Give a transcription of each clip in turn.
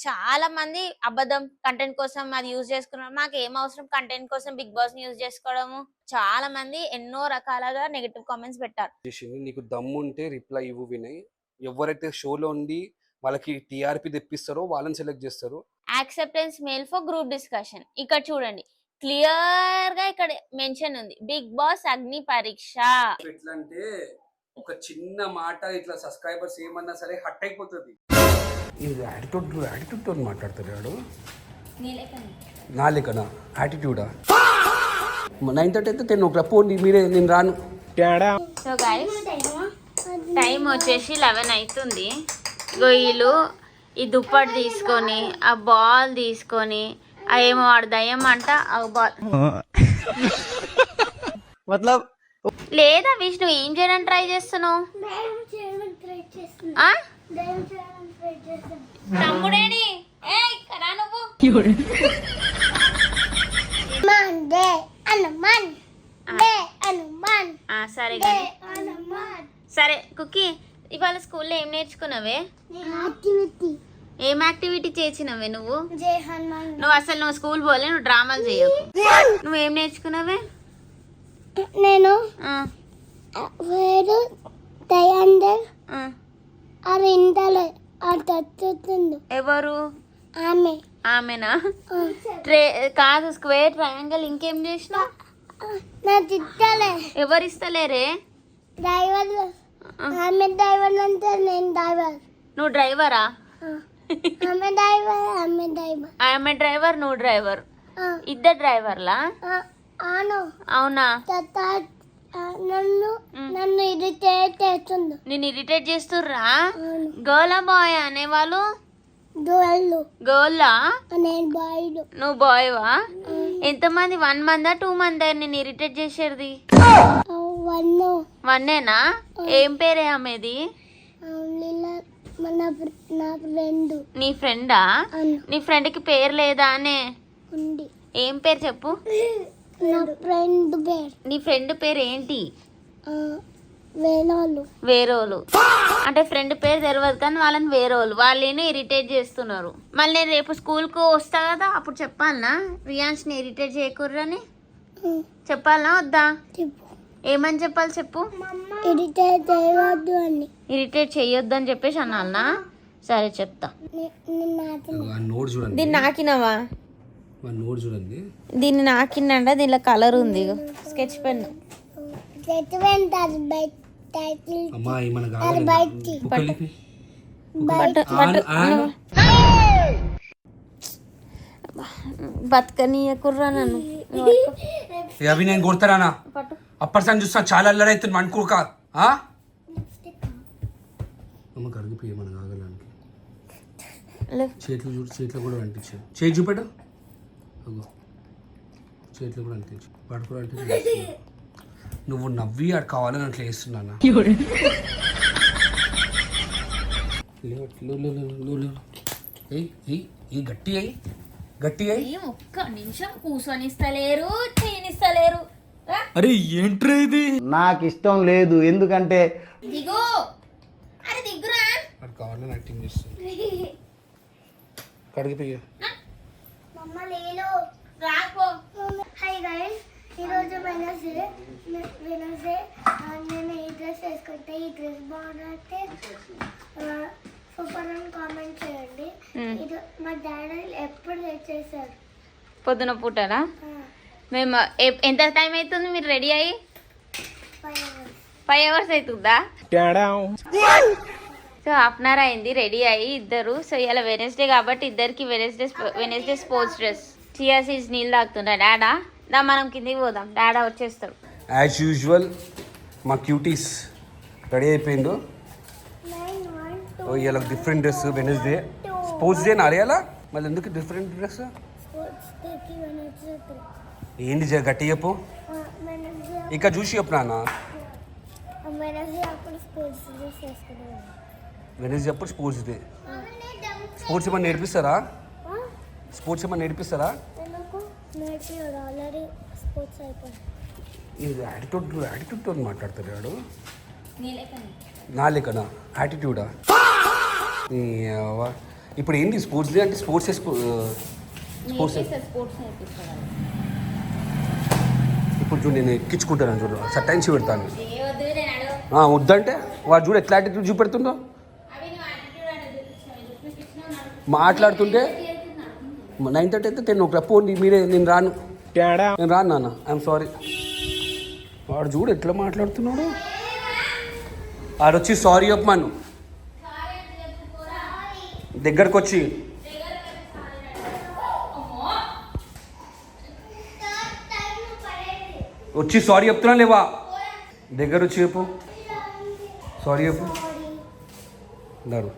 చాలా మంది అబద్ధం కంటెంట్ కోసం అది యూజ్ చేసుకున్నారు. మాకు ఏం అవసరం కంటెంట్ కోసం బిగ్ బాస్ ని యూజ్ చేసుకోవడము. చాలా మంది ఎన్నో రకాలుగా నెగటివ్ కామెంట్స్ పెట్టారు. చేసింది నీకు దమ్ముంటే రిప్లై ఇవ్వు వినయ్. ఎవరైతే షోలో ఉండి వాళ్ళకి టీఆర్పీ తెప్పిస్తారో వాళ్ళని సెలెక్ట్ చేస్తారు. Acceptance mail for group discussion. ఇక్కడ చూడండి క్లియర్ గా ఇక్కడ మెన్షన్ ఉంది బిగ్ బాస్ అగ్ని పరీక్ష. ఎట్లా అంటే ఒక చిన్న మాట ఇట్లా సబ్స్క్రైబర్స్ ఏమన్నా సరే హట్ అయిపోతుంది. ఇది యాటిట్యూడ్ తో మాట్లాడతారు వాడు. నా లెక్కనా యాటిట్యూడా? 9:30 అయితే 10 o'clock పోండి మీరే, నేను రాను. సో గైస్ టైం వచ్చేసి 11 అవుతుంది. వీళ్ళు ఈ దుప్పటి తీసుకొని ఆ బాల్ తీసుకొని ఏమో వాడు దయ్యం అంట ఆ బాల్ मतलब లేదా విష్ణు ఏం చేయడానికి ట్రై చేస్తున్నావు? తమ్ముడేని నువ్వు సరే సరే కుక్కీ ఇవాళ స్కూల్లో ఏం నేర్చుకున్నావే? ఏం యాక్టివిటీ చేసినవే నువ్వు? అసలు నువ్వు స్కూల్ పోలే, నువ్వు డ్రామాలు చేయకు. నువ్వేం నేర్చుకున్నావే? నేను వేరు దయాందర్ అరిందలే అదొచ్చుతుంది. ఎవరు? ఆమె. ఆమెనా? కాదు స్క్వేర్ ట్రయాంగిల్ ఇంకేం చేసినావు? నా తిట్టలే. ఎవరిస్తలేరే? డ్రైవర్. ఆమె డ్రైవర్ అంటే నేను డ్రైవర్. నువ్వు డ్రైవరా? ఆమె డ్రైవర్. ఆమె డ్రైవర్. ఆమె డ్రైవర్ నువ్వు డ్రైవర్, ఇద్దరు డ్రైవర్లా? అవును. అవునా? నన్ను నన్ను ఇరిటేట్ చేస్తుంది. నేను ఇరిటేట్ చేస్తుర్రా? గర్లా బాయ్ అనేవాళ్ళు? గర్లా? నేను బాయ్. నువ్వు బాయ్వా? ఎంతమంది? 1 month 2 month నేను ఇరిటేట్ చేసేది? 1 ఏం పేరే ఆమెది? నా ఫ్రెండ్. నీ ఫ్రెండా? నీ ఫ్రెండ్ కి పేరు లేదా అనే? ఉంది. ఏం పేరు చెప్పు. నా ఫ్రెండ్ పేరు. నీ ఫ్రెండ్ పేరు ఏంటి? వేరోలు. అంటే ఫ్రెండ్ పేరు తెలియదు కానీ వాళ్ళని వేరోలు. వాళ్ళని ఇరిటేట్ చేస్తున్నారు. మళ్ళీ నేను రేపు స్కూల్కు వస్తా కదా, అప్పుడు చెప్పాలనా రియాన్స్ని ఇరిటేట్ చేయకూడదని? చెప్పాలనా వద్దా? ఏమని చెప్పాలి చెప్పు. ఇరిటేట్ చేయవద్దు అని. ఇరిటేట్ చేయొద్దు అని చెప్పేసి అన్నాలనా? సరే చెప్తా. దీన్ని నాకినవా? దీన్ని నాకిందంట. దీనిలో కలర్ ఉంది, స్కెచ్ పెన్. బతకనీయకుర్రా నన్ను. అవి నేను కొడతానా? అప్పటిసారి చూస్తా చాలా అల్లరైతుంది అనుకోక. అమ్మ కరిగిపోయి మన కాగలానికి చేతులు చూడు, చేతిలో కూడా అంటించాను. చేతి చూపెట్టు, చేతిలో కూడా అంటించు. పడుకోవడం అంటే నువ్వు నవ్వి అక్కడ కావాలని అట్లా వేస్తున్నానా? గట్టి అయ్యి గట్టి అయ్యి ఒక్క నిమిషం కూర్చొనిస్తలేరు, చేయనిస్తలేరు. అరే ఏంట్రా ఇది? నాకు ఇష్టం లేదు. ఎందుకంటే దిగు. అరే దిగురా. అక్కడ కావాలని యాక్టింగ్ చేస్తుంది. కడిగిపోయా. మమ్మ నేను రాకో. హాయ్ గైస్, ఈరోజు వెనస్డే నేను ఈ డ్రెస్ వేసుకుంటే ఈ డ్రెస్ బాగుంటే సూపర్ అని కామెంట్ చేయండి. ఇది మా డాడీ ఎప్పుడు తెచ్చేసారు. పొద్దున పూటనా? మేము ఎంత టైం అవుతుంది మీరు రెడీ అయ్యి? 5 hours అవుతుందా? సో 1/2 అయింది రెడీ అయ్యి ఇద్దరు. సో ఇలా వెనస్డే కాబట్టి ఇద్దరికి Wednesday sports dress. Chia seeds నీళ్ళు తాగుతుందా డాడా? దా మనం కిందికి పోదాం, డాడా వచ్చేస్తాడు. యాజ్ యూజువల్ మా క్యూటీస్ రెడీ అయిపోయిండు. ఇలా different dress. Wednesday sports day నారేయాలా? మళ్ళీ ఎందుకు డిఫరెంట్ డ్రెస్? ఏంటి గట్టి చెప్పు. ఇక చూసి చెప్పు నాన్న. వెనస్డే అప్పుడు స్పోర్ట్స్ డే. స్పోర్ట్స్ ఏమన్నా నేర్పిస్తారా? స్పోర్ట్స్ ఏమన్నా నేర్పిస్తారా? ఇది యాటిట్యూడ్తో మాట్లాడతారు వాడు. నా లెక్కనా యాటిట్యూడా? ఇప్పుడు ఏంటి స్పోర్ట్స్ డే అంటే స్పోర్ట్స్ స్పోర్ట్స్ ఇప్పుడు చూడు నేను ఎక్కించుకుంటాను చూడు సట్టాయించి పెడతాను వద్దంటే వాడు చూడు ఎట్లా యాటిట్యూడ్ చూపెడుతుందో మాట్లాడుతుంటే 9:30 అయితే 10 o'clock పోండి మీరే నేను రాను నాన్న ఐఎమ్ సారీ వాడు చూడు ఎట్లా మాట్లాడుతున్నాడు వాడొచ్చి సారీ చెప్పమను దగ్గరకు వచ్చి సారీ చెప్తున్నా లేవా దగ్గర వచ్చి చెప్పు సారీ చెప్పు అన్నారు.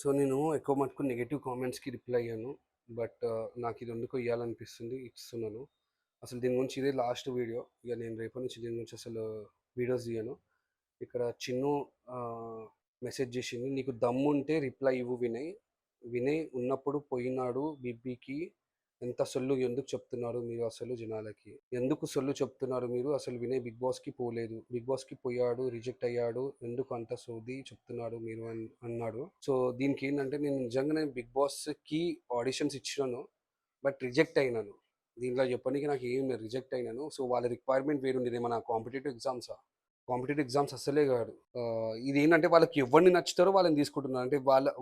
సో నేను ఎక్కువ మటుకు నెగిటివ్ కామెంట్స్కి రిప్లై అయ్యాను. బట్ నాకు ఇది ఎందుకు ఇవ్వాలనిపిస్తుంది, ఇస్తున్నాను. అసలు దీని గురించి ఇదే లాస్ట్ వీడియో. ఇక నేను రేపటి నుంచి దీని గురించి అసలు వీడియోస్ తీయను. ఇక్కడ చిన్ను మెసేజ్ చేసింది, నీకు దమ్ము ఉంటే రిప్లై ఇవ్వు వినయ్. వినయ్ ఉన్నప్పుడు పోయినాడు బిబ్బీకి. ఎంత సొల్లు ఎందుకు చెప్తున్నారు మీరు అసలు జనాలకి? ఎందుకు సొల్లు చెప్తున్నారు మీరు అసలు? వినయ్ బిగ్ బాస్కి పోలేదు, బిగ్ బాస్కి పోయాడు, రిజెక్ట్ అయ్యాడు, ఎందుకు అంత సోది చెప్తున్నాడు మీరు అన్నాడు. సో దీనికి ఏంటంటే నేను నిజంగానే బిగ్ బాస్కి ఆడిషన్స్ ఇచ్చినాను, బట్ రిజెక్ట్ అయినాను. దీంట్లో చెప్పడానికి నాకు ఏం రిజెక్ట్ అయినాను. సో వాళ్ళ రిక్వైర్మెంట్ వేరుండేది. ఏమన్నా కాంపిటేటివ్ ఎగ్జామ్స్ అస్సలే కాదు. ఇది ఏంటంటే వాళ్ళకి ఎవరిని నచ్చుతారో వాళ్ళని తీసుకుంటున్నారు. అంటే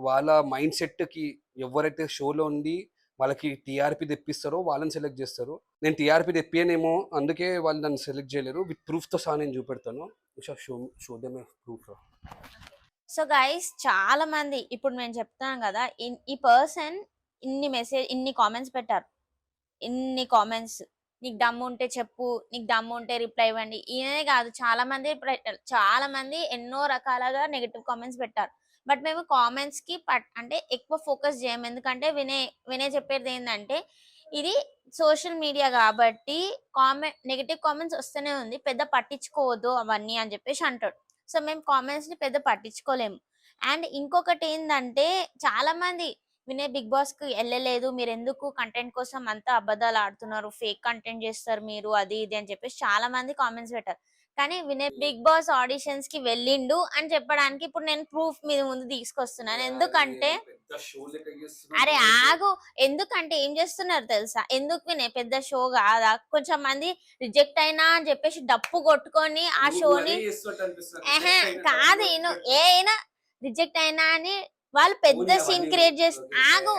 వాళ్ళ మైండ్ సెట్కి ఎవరైతే షోలో ఉండి వాళ్ళకి టీఆర్పీ తెప్పిస్తారో వాళ్ళని సెలెక్ట్ చేస్తారు. నేను టీఆర్పీ తెప్పియనేమో, అందుకే వాళ్ళు నన్ను సెలెక్ట్ చేయలేరు. విత్ ప్రూఫ్తో సహా నేను చూపెడతాను. షోదమే ప్రూఫ్. సో గైస్, చాలా మంది ఇప్పుడు నేను చెప్తున్నాను కదా, ఈ పర్సన్ ఇన్ని కామెంట్స్ పెట్టారు. ఇన్ని కామెంట్స్, నీకు దమ్ము ఉంటే చెప్పు, నీకు దమ్ము ఉంటే రిప్లై ఇవ్వండి. ఈయనే కాదు, చాలా మంది ఎన్నో రకాలుగా నెగిటివ్ కామెంట్స్ పెట్టారు. బట్ మేము కామెంట్స్ కి అంటే ఎక్కువ ఫోకస్ చేయము. ఎందుకంటే వినయ్ చెప్పేది ఏంటంటే, ఇది సోషల్ మీడియా కాబట్టి నెగిటివ్ కామెంట్స్ వస్తూనే ఉంది, పెద్ద పట్టించుకోవద్దు అవన్నీ అని చెప్పేసి అంటాడు. సో మేము కామెంట్స్ ని పెద్ద పట్టించుకోలేము. అండ్ ఇంకొకటి ఏంటంటే, చాలా మంది వినయ్ బిగ్ బాస్ కి వెళ్ళలేదు, మీరు ఎందుకు కంటెంట్ కోసం అంతా అబద్ధాలు ఆడుతున్నారు, ఫేక్ కంటెంట్ చేస్తారు మీరు, అది ఇది అని చెప్పేసి చాలా మంది కామెంట్స్ పెట్టారు. కానీ వినయ్ బిగ్ బాస్ ఆడిషన్స్ కి వెళ్ళిండు అని చెప్పడానికి ఇప్పుడు నేను ప్రూఫ్ మీద ముందు తీసుకొస్తున్నాను. ఎందుకంటే అరే ఆగు, ఎందుకంటే ఏం చేస్తున్నారు తెలుసా? ఎందుకు వినయ్ పెద్ద షో కాదా? కొంచెం మంది రిజెక్ట్ అయినా అని చెప్పేసి డప్పు కొట్టుకొని ఆ షోని కాదు, ఏనా రిజెక్ట్ అయినా అని వాళ్ళు పెద్ద సీన్ క్రియేట్ చేసి ఆగు.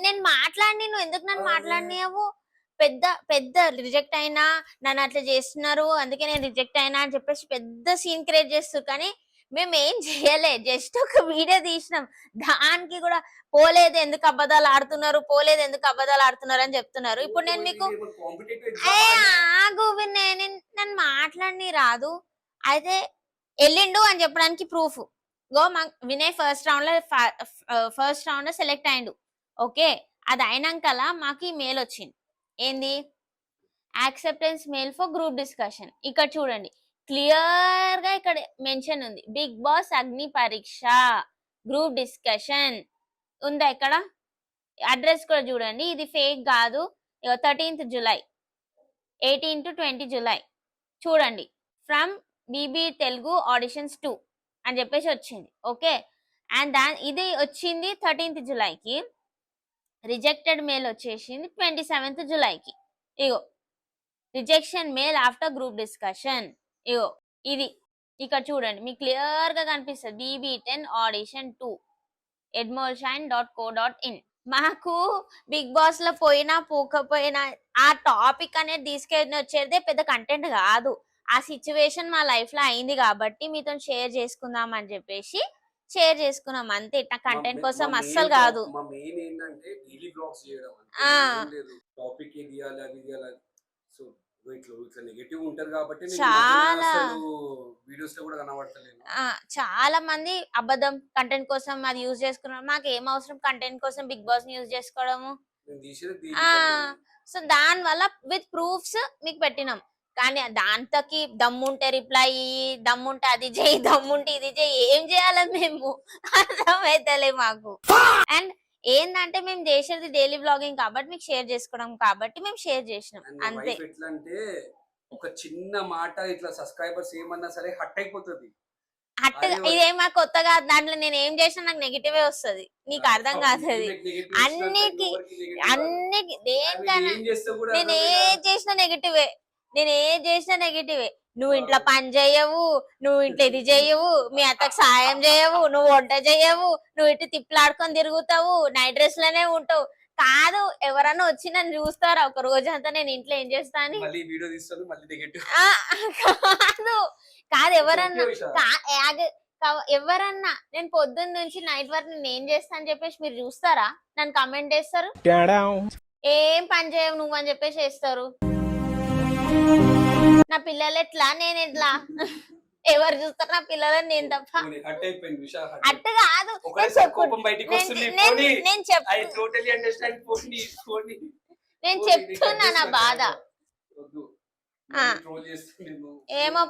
నేను మాట్లాడి, నువ్వు ఎందుకు నన్ను మాట్లాడినావు? పెద్ద రిజెక్ట్ అయినా నన్ను అట్లా చేస్తున్నారు, అందుకే నేను రిజెక్ట్ అయినా అని చెప్పేసి పెద్ద సీన్ క్రియేట్ చేస్తారు. కానీ మేము ఏం చేయలే, జస్ట్ ఒక వీడియో తీసినాం. దానికి కూడా పోలేదు ఎందుకు అబద్ధాలు ఆడుతున్నారు అని చెప్తున్నారు. ఇప్పుడు నేను మీకు ఆగు వినయ్, నన్ను మాట్లాడి రాదు. అయితే వెళ్ళిండు అని చెప్పడానికి ప్రూఫ్ వినయ్ ఫస్ట్ రౌండ్ లో సెలెక్ట్ అయ్యిండు. ఓకే, అది అయినాకలా మాకు ఈ మెయిల్ వచ్చింది. ఏంది? Acceptance mail for group discussion. ఇక్కడ చూడండి, క్లియర్ గా ఇక్కడ మెన్షన్ ఉంది, బిగ్ బాస్ అగ్ని పరీక్ష గ్రూప్ డిస్కషన్ ఉందా? ఇక్కడ అడ్రస్ కూడా చూడండి, ఇది ఫేక్ కాదు. 13th July 18 to 20 July చూడండి, ఫ్రమ్ బీబీ తెలుగు ఆడిషన్స్ 2 అని చెప్పేసి వచ్చింది. ఓకే, అండ్ ఇది వచ్చింది 13th July కి. రిజెక్టెడ్ మెయిల్ వచ్చేసింది 27th July కి. ఇగో rejection mail after group discussion. ఇగో ఇది ఇక్కడ చూడండి, మీకు క్లియర్ గా కనిపిస్తుంది, BB10 audition 2 edmolshine.co.in. మాకు బిగ్ బాస్ లో పోయినా పోకపోయినా ఆ టాపిక్ అనేది తీసుకెళ్ళి వచ్చేదే పెద్ద కంటెంట్ కాదు. ఆ సిచ్యువేషన్ మా లైఫ్ లో అయింది కాబట్టి మీతో షేర్ చేసుకుందాం అని చెప్పేసి షేర్ చేసుకున్నాం అంతే. ఇట్లా కంటెంట్ కోసం అస్సలు కాదు. మా మెయిన్ ఏంటంటే డైలీ బ్లాగ్స్ చేయడం, టాపిక్ ఏది ఇయాలి అది ఇయాలి. సో ఇట్లా నెగటివ్ ఉంటారు కాబట్టి చాలా వీడియోస్ లో కూడా కనబడతలేదు. చాలా మంది అబద్ధం కంటెంట్ కోసం అది యూజ్ చేసుకున్నారు. మాకు ఏం అవసరం కంటెంట్ కోసం బిగ్ బాస్ ని యూజ్ చేసుకోవడము? సో దాని వల్ల విత్ ప్రూఫ్స్ మీకు పెట్టినాం. కానీ దాంతోకి దమ్ముంటే రిప్లై, దమ్ముంటే అది చేయి, దమ్ముంటే ఇది చేయి, ఏం చేయాలి మేము అర్థమైతలే మాకు. అండ్ ఏంటంటే మేము చేసేది డైలీ బ్లాగింగ్ కాబట్టి మీకు షేర్ చేసుకోవడం కాబట్టి మేము షేర్ చేసినాం అంతే. ఎట్లా అంటే ఒక చిన్న మాట ఇట్లా సబ్స్క్రైబర్స్ ఏమన్నా సరే హట్ అయిపోతుంది. అట్టుగా ఇదేమా కొత్తగా దాంట్లో నేను ఏం చేసినా నాకు నెగిటివే వస్తది, నీకు అర్థం కాదు అది. అన్నికి దేనికైనా నేను ఏం చేసినా నెగిటివే, నువ్వు ఇంట్లో పని చేయవు, నువ్వు ఇంట్లో ఇది చేయవు, మీ అత్తకు సాయం చేయవు, నువ్వు వంట చేయవు, నువ్వు ఇటు తిప్పులాడుకొని తిరుగుతావు, నైట్ డ్రెస్ లోనే ఉంటావు. కాదు, ఎవరన్నా వచ్చి నన్ను చూస్తారా ఒక రోజంతా నేను ఇంట్లో ఏం చేస్తా అని? కాదు ఎవరన్నా ఎవరన్నా నేను పొద్దున్న నుంచి నైట్ వరకు నేను ఏం చేస్తా అని చెప్పేసి మీరు చూస్తారా? నన్ను కమెంట్ చేస్తారు, ఏం పని చేయవు నువ్వు అని చెప్పేసి వేస్తారు. నా పిల్లలు ఎట్లా, నేను ఎట్లా? ఎవరు చూస్తారు నా పిల్లలని? నేను తప్ప. అట్టు కాదు, నేను చెప్తున్నా నా బాధ. ఏమో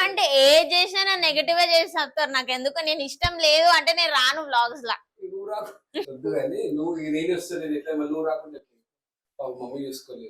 అంటే ఏది చేసినా నా నెగటివ్ చేసి చెప్తారు. నాకు ఎందుకు, నేను ఇష్టం లేదు అంటే నేను రాను వ్లాగ్స్ లా. నువ్వు నేను వస్తాను, మమ్మీ చూసుకోలేదు.